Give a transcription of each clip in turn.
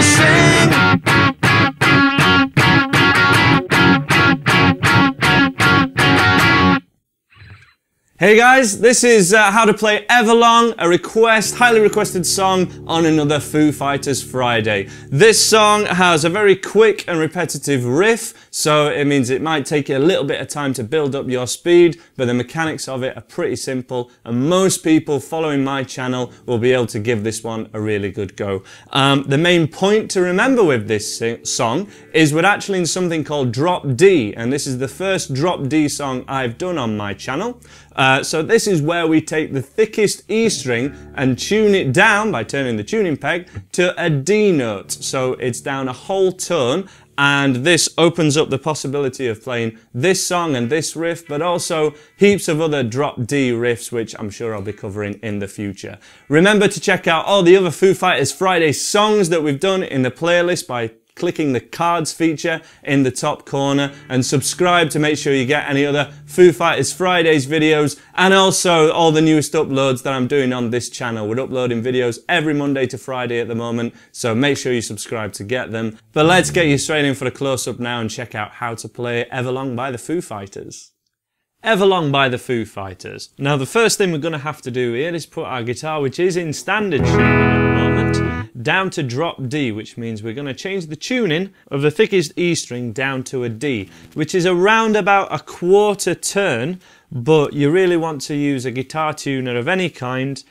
sing. Hey guys, this is how to play Everlong, a highly requested song on another Foo Fighters Friday. This song has a very quick and repetitive riff, so it means it might take you a little bit of time to build up your speed, but the mechanics of it are pretty simple, and most people following my channel will be able to give this one a really good go. The main point to remember with this song is we're actually in something called drop D, and this is the first drop D song I've done on my channel. So this is where we take the thickest E string and tune it down by turning the tuning peg to a D note. So it's down a whole tone, and this opens up the possibility of playing this song and this riff, but also heaps of other drop D riffs, which I'm sure I'll be covering in the future. Remember to check out all the other Foo Fighters Friday songs that we've done in the playlist by clicking the cards feature in the top corner, and subscribe to make sure you get any other Foo Fighters Fridays videos, and also all the newest uploads that I'm doing on this channel. We're uploading videos every Monday to Friday at the moment, so make sure you subscribe to get them. But let's get you straight in for a close-up now and check out how to play Everlong by the Foo Fighters. Everlong by the Foo Fighters. Now the first thing we're going to have to do here is put our guitar, which is in standard tuning at the moment, down to drop D, which means we're going to change the tuning of the thickest E string down to a D, which is around about a quarter turn, but you really want to use a guitar tuner of any kind.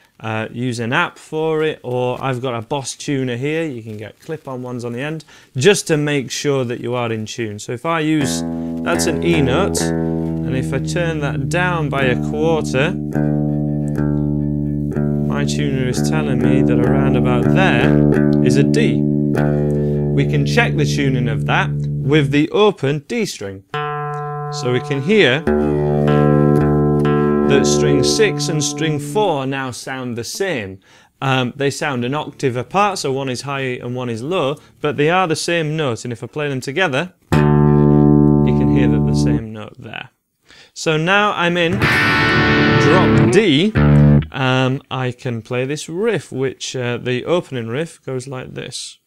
Use an app for it, or I've got a Boss tuner here, you can get clip-on ones on the end, just to make sure that you are in tune. So if I use, that's an E note, and if I turn that down by a quarter, my tuner is telling me that around about there is a D. We can check the tuning of that with the open D string. So we can hear that string 6 and string 4 now sound the same. They sound an octave apart, so one is high and one is low, but they are the same note, and if I play them together, you can hear that the same note there. So now I'm in drop D, I can play this riff, which the opening riff goes like this.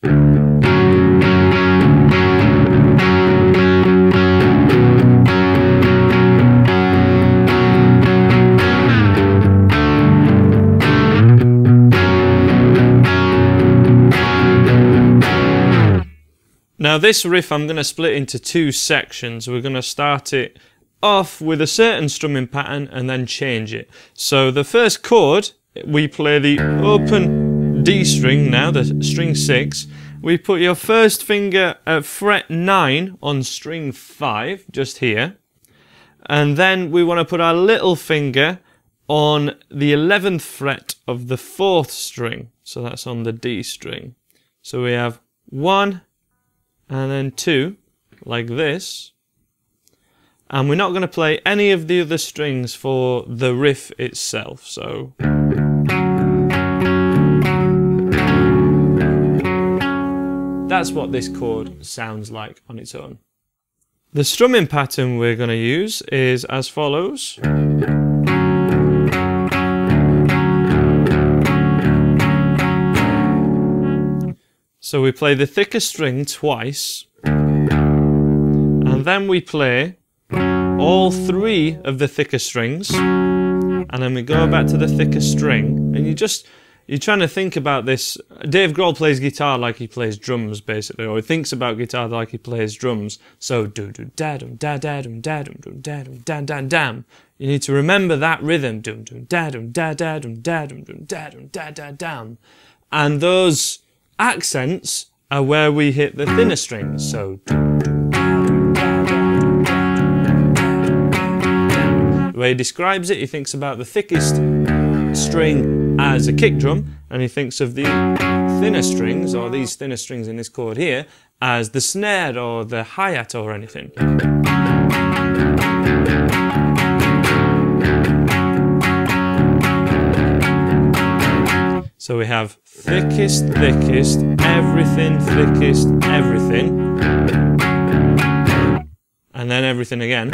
Now this riff I'm going to split into two sections. We're going to start it off with a certain strumming pattern and then change it. So the first chord, we play the open D string now, the string 6. We put your first finger at fret 9 on string 5, just here. And then we want to put our little finger on the 11th fret of the 4th string. So that's on the D string. So we have 1, and then 2, like this. And we're not going to play any of the other strings for the riff itself, so that's what this chord sounds like on its own. The strumming pattern we're going to use is as follows. So we play the thicker string twice, and then we play all 3 of the thicker strings, and then we go back to the thicker string, and you're trying to think about this. Dave Grohl plays guitar like he plays drums, basically, or he thinks about guitar like he plays drums. So do do da dum da da dum da dum dum da dum dan dan dam. You need to remember that rhythm. Dum dum da dum da da dum da dum dum da dum da da dam, and those accents are where we hit the thinner strings. So the way he describes it, he thinks about the thickest string as a kick drum, and he thinks of the thinner strings, or these thinner strings in this chord here, as the snare or the hi-hat or anything. So we have thickest, thickest, everything, thickest, everything, and then everything again,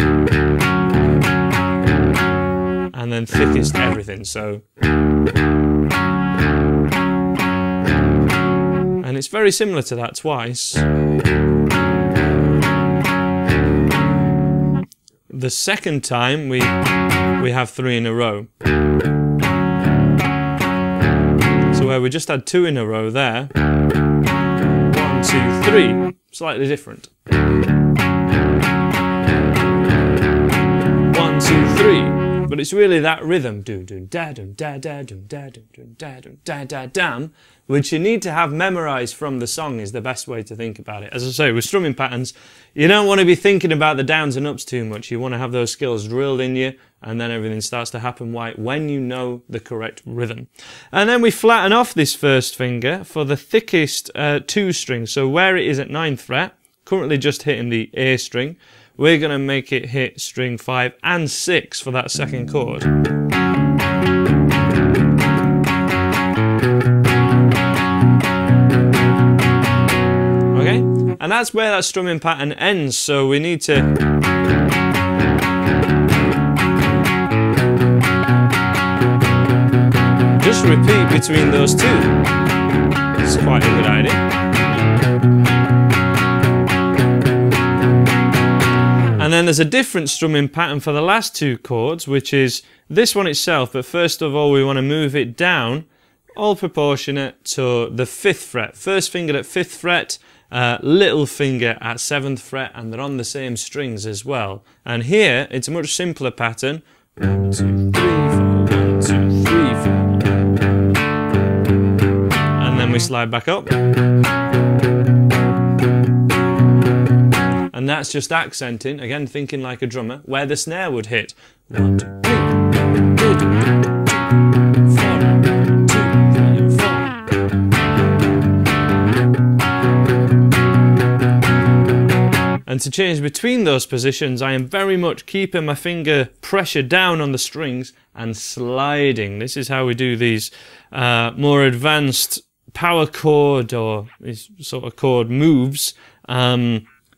and then thickest, everything. So, and it's very similar to that twice. The second time we have 3 in a row. So where we just had 2 in a row there, 1, 2, 3, slightly different. 1, 2, 3, but it's really that rhythm, do do da dum da da dum da dum da dum da da dam, which you need to have memorized from the song is the best way to think about it. As I say, with strumming patterns, you don't want to be thinking about the downs and ups too much. You want to have those skills drilled in you, and then everything starts to happen right when you know the correct rhythm. And then we flatten off this first finger for the thickest 2 strings. So where it is at 9th fret, currently just hitting the A string, we're going to make it hit string 5 and 6 for that second chord. Okay, and that's where that strumming pattern ends, so we need to just repeat between those 2. It's quite a good idea. And then there's a different strumming pattern for the last 2 chords, which is this one itself, but first of all we want to move it down, all proportionate to the 5th fret. First finger at 5th fret, little finger at 7th fret, and they're on the same strings as well. And here it's a much simpler pattern. 1, 2, 3, 4, 1, 2, 3, 4. And then we slide back up. And that's just accenting, again thinking like a drummer, where the snare would hit. 1, 2, 3, 4, 2, 3, 4. And to change between those positions, I am very much keeping my finger pressure down on the strings and sliding. This is how we do these more advanced power chord or these sort of chord moves.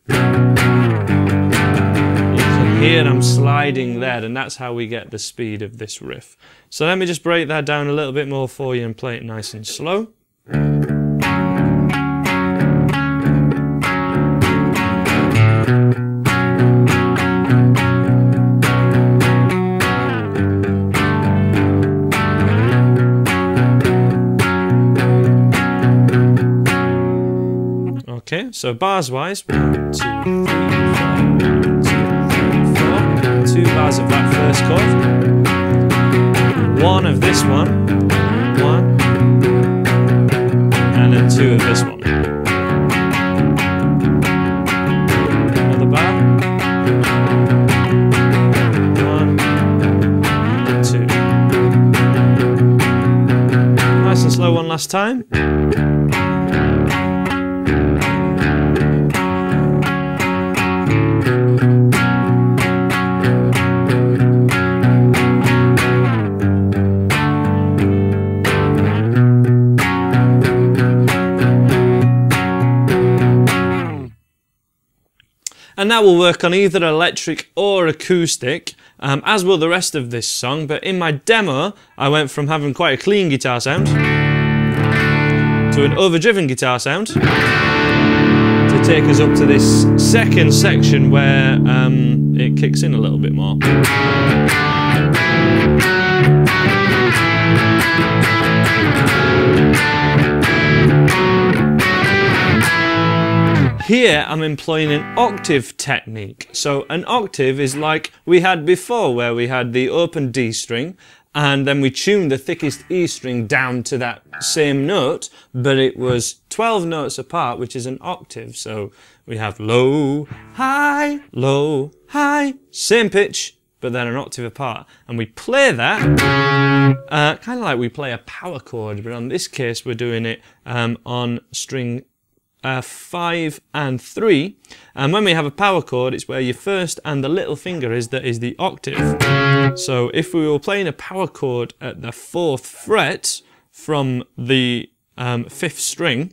You can hear I'm sliding there, and that's how we get the speed of this riff. So let me just break that down a little bit more for you and play it nice and slow. Okay, so bars wise, 1, 2, 3, 4, 1, 2, 3, 4. 2 bars of that first chord, 1 of this one, 1, and then 2 of this one. Another bar, 1, and then 2. Nice and slow one last time. And that will work on either electric or acoustic, as will the rest of this song. But in my demo, I went from having quite a clean guitar sound to an overdriven guitar sound to take us up to this second section where it kicks in a little bit more. Here I'm employing an octave technique. So an octave is like we had before, where we had the open D string and then we tuned the thickest E string down to that same note, but it was 12 notes apart, which is an octave. So we have low, high, same pitch, but then an octave apart. And we play that kind of like we play a power chord, but in this case we're doing it on string 5 and 3, and when we have a power chord, it's where your first and the little finger is the octave. So if we were playing a power chord at the 4th fret from the 5th string,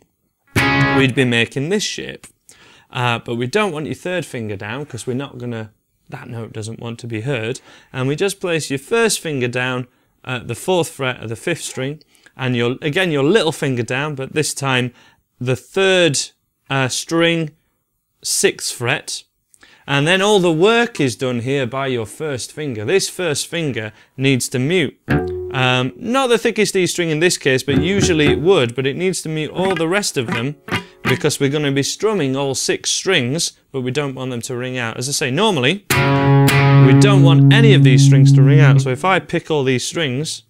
we'd be making this shape. But we don't want your 3rd finger down because we're not gonna. That note doesn't want to be heard, and we just place your 1st finger down at the 4th fret of the 5th string, and your little finger down, but this time the third string, 6th fret, and then all the work is done here by your first finger. This first finger needs to mute. Not the thickest E string in this case, but usually it would, but it needs to mute all the rest of them because we're going to be strumming all 6 strings, but we don't want them to ring out. As I say, normally, we don't want any of these strings to ring out, so if I pick all these strings,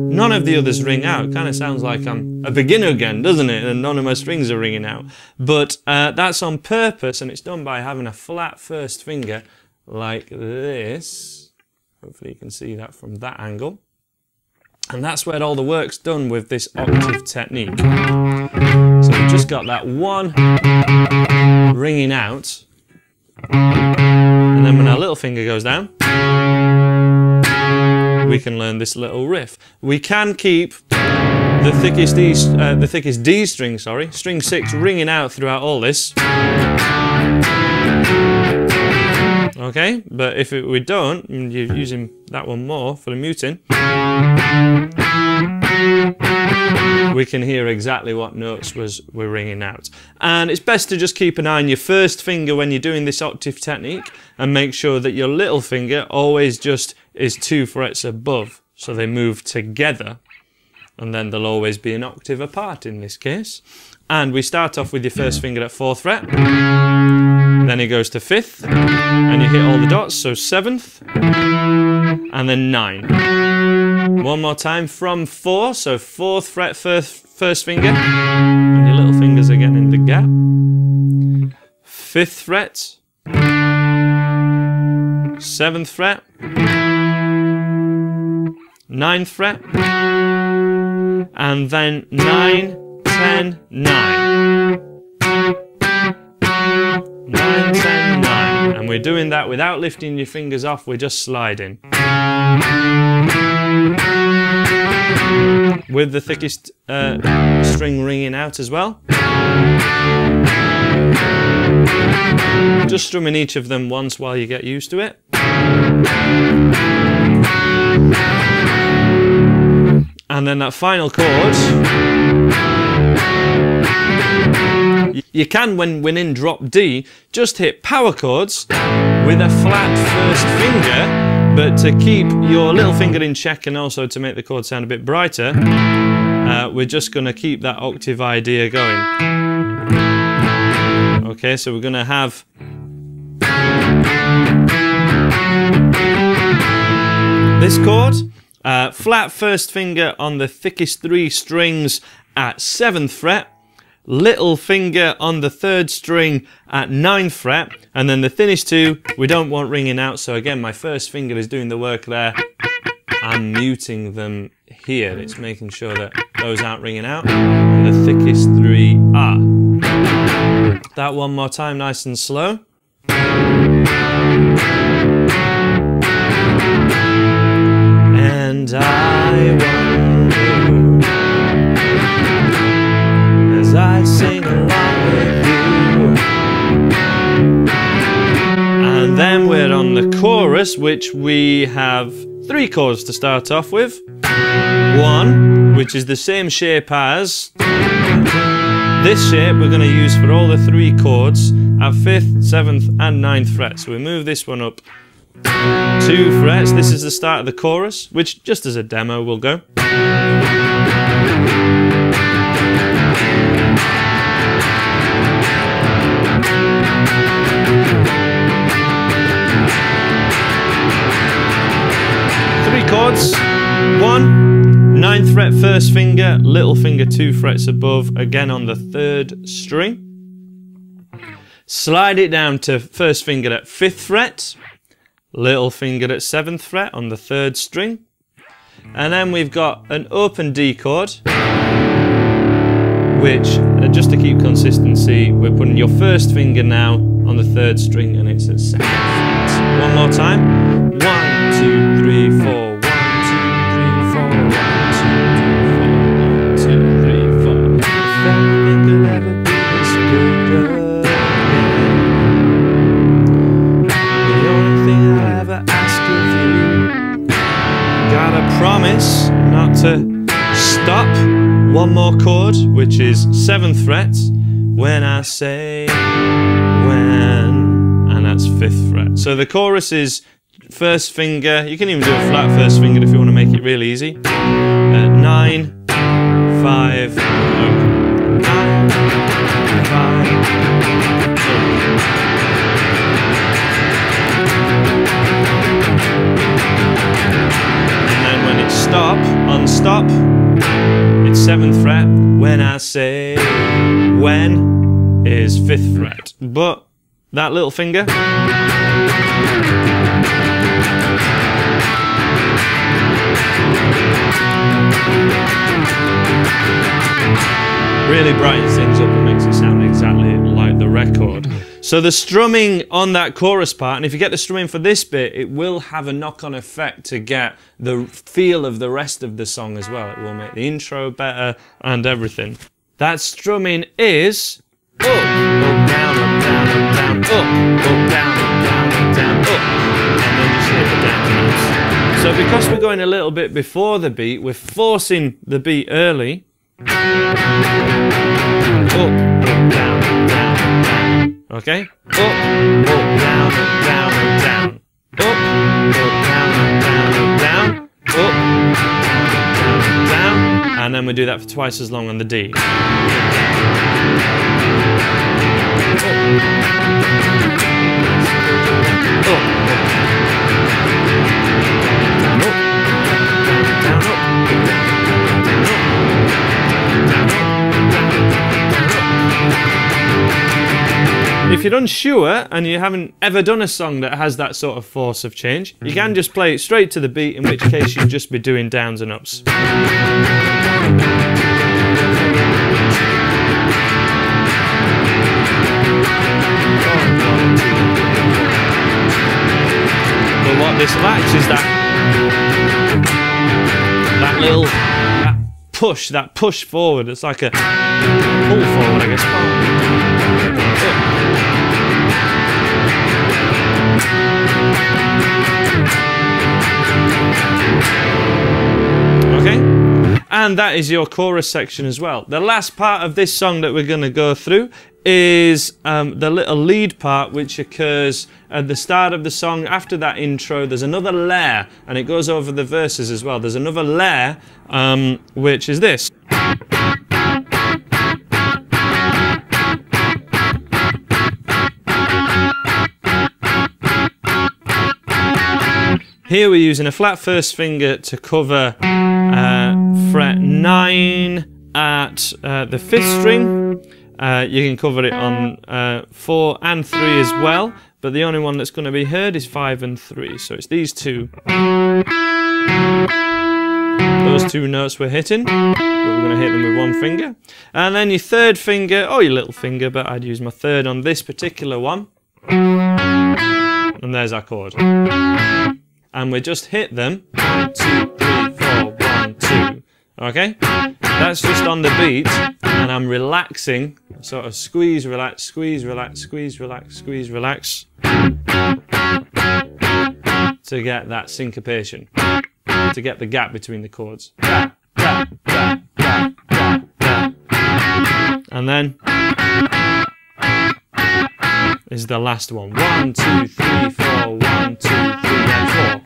none of the others ring out. Kind of sounds like I'm a beginner again, doesn't it? And none of my strings are ringing out. But that's on purpose, and it's done by having a flat first finger like this. Hopefully you can see that from that angle. And that's where all the work's done with this octave technique. So we've just got that one ringing out, and then when our little finger goes down, we can learn this little riff. We can keep the thickest D string, string 6, ringing out throughout all this. Okay, but if we don't, and you're using that one more for the muting, we can hear exactly what notes we're ringing out. And it's best to just keep an eye on your first finger when you're doing this octave technique, and make sure that your little finger always just is 2 frets above, so they move together, and then they'll always be an octave apart in this case. And we start off with your first finger at 4th fret, then it goes to 5th, and you hit all the dots, so 7th, and then 9. One more time from 4, so 4th fret first finger, and your little fingers again in the gap. 5th fret, 7th fret, 9th fret, and then 9, 10, 9. 9, 10, 9. And we're doing that without lifting your fingers off, we're just sliding. With the thickest string ringing out as well. Just strumming each of them once while you get used to it. And then that final chord, you can, when in drop D, just hit power chords with a flat first finger, but to keep your little finger in check and also to make the chord sound a bit brighter, we're just going to keep that octave idea going. Okay, so we're going to have this chord, flat first finger on the thickest 3 strings at 7th fret, little finger on the 3rd string at 9th fret, and then the thinnest 2 we don't want ringing out, so again my first finger is doing the work there. I'm muting them here, it's making sure that those aren't ringing out, and the thickest 3 are. That one more time, nice and slow. And I wonder, as I sing along with you. And then we're on the chorus, which we have 3 chords to start off with. 1, which is the same shape as this shape we're going to use for all the 3 chords at 5th, 7th and 9th fret. So we move this one up 2 frets. This is the start of the chorus, which just as a demo will go. Chords, 1, 9th fret first finger, little finger 2 frets above, again on the 3rd string. Slide it down to first finger at 5th fret, little finger at 7th fret on the 3rd string. And then we've got an open D chord, which, just to keep consistency, we're putting your first finger now on the 3rd string and it's at 2nd fret. One more time. 1, 2, 3, 4. 'Promise not to stop one more chord, which is 7th fret. When I say when, and that's 5th fret. So the chorus is 1st finger. You can even do a flat 1st finger if you want to make it really easy. 9, 5, 9, 5. And then when it's stop, on stop, it's 7th fret. When I say when is 5th fret. But that little finger, really brightens things up and makes it sound exactly like the record. So the strumming on that chorus part, and if you get the strumming for this bit, it will have a knock-on effect to get the feel of the rest of the song as well. It will make the intro better and everything. That strumming is up, up, down, up, down, up, down, up, up, down, up, down, up, down, up, and then just hit the down notes. So because we're going a little bit before the beat, we're forcing the beat early. Up, up, down, down, down. Okay? Up, up, down, down, down. Up, up, down, down, down. Up, down, down. And then we do that for twice as long on the D. If you're unsure and you haven't ever done a song that has that sort of force of change, you can just play it straight to the beat, in which case you'd just be doing downs and ups. But what this lacks is that push forward. It's like a pull forward, I guess. Okay, and that is your chorus section as well. The last part of this song that we're going to go through is the little lead part, which occurs at the start of the song. After that intro, there's another layer, and it goes over the verses as well. There's another layer, which is this. Here we're using a flat 1st finger to cover fret 9 at the 5th string. You can cover it on 4 and 3 as well, but the only one that's going to be heard is 5 and 3. So it's these two. Those two notes we're hitting, but we're going to hit them with one finger. And then your 3rd finger, or your little finger, but I'd use my 3rd on this particular one. And there's our chord. And we just hit them 1, 2, 3, 4, 1, 2. Okay? That's just on the beat, and I'm relaxing, sort of squeeze, relax, squeeze, relax, squeeze, relax, squeeze, relax, to get that syncopation, to get the gap between the chords. And then is the last one. 1, 2, 3, 4, 1, 2, 3, and 4.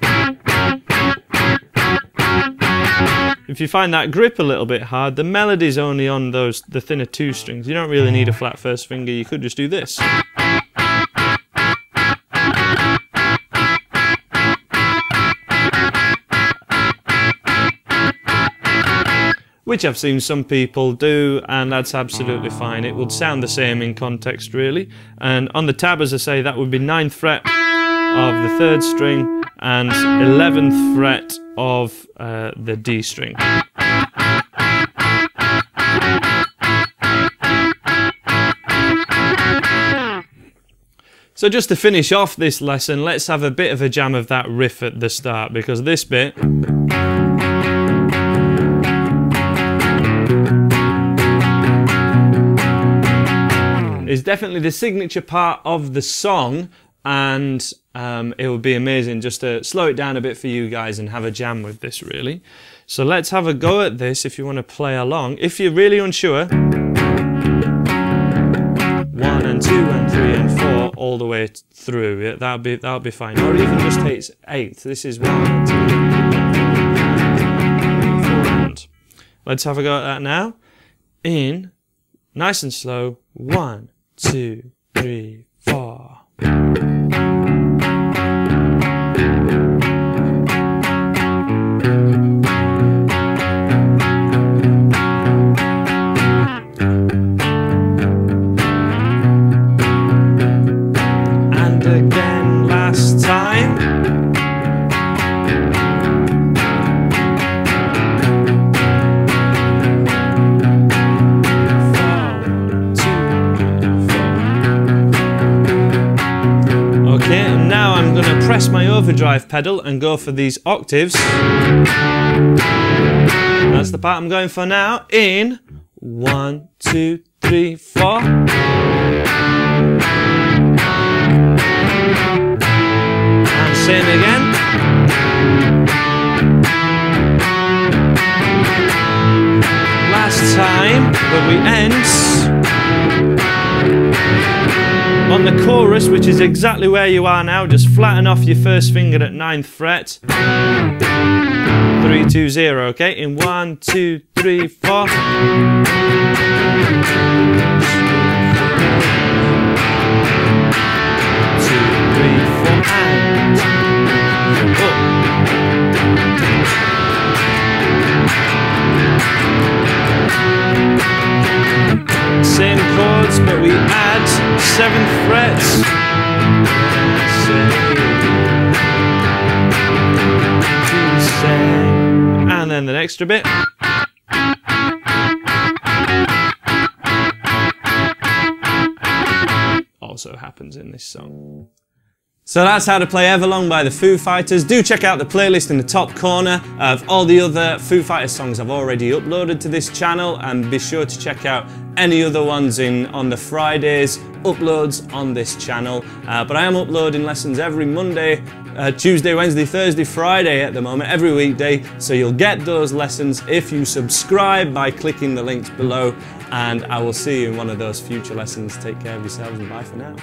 If you find that grip a little bit hard, the melody's only on the thinner 2 strings. You don't really need a flat 1st finger, you could just do this. Which I've seen some people do, and that's absolutely fine. It would sound the same in context, really. And on the tab, as I say, that would be 9th fret of the 3rd string and 11th fret of the D string. So just to finish off this lesson, let's have a bit of a jam of that riff at the start, because this bit is definitely the signature part of the song, and it would be amazing just to slow it down a bit for you guys and have a jam with this, really. So let's have a go at this if you want to play along. If you're really unsure, 1 and 2 and 3 and 4 all the way through. Yeah, that'll be fine. Or even just take 8. This is 1 and 2 and 4 and. Let's have a go at that now. In, nice and slow. 1, 2, 3, 4. And again last time. Okay, and now I'm going to press my overdrive pedal and go for these octaves. That's the part I'm going for now. In 1, 2, 3, 4. And same again. Last time, but we end on the chorus, which is exactly where you are now. Just flatten off your first finger at 9th fret. 3, 2, 0, okay? In 1, 2, 3, 4. 2, 3, 4, and up. Same chords, but we add 7th frets. And then the extra bit. Also happens in this song. So that's how to play Everlong by the Foo Fighters. Do check out the playlist in the top corner of all the other Foo Fighters songs I've already uploaded to this channel, and be sure to check out any other ones on the Fridays uploads on this channel. But I am uploading lessons every Monday, Tuesday, Wednesday, Thursday, Friday at the moment, every weekday. So you'll get those lessons if you subscribe by clicking the links below, and I will see you in one of those future lessons. Take care of yourselves and bye for now.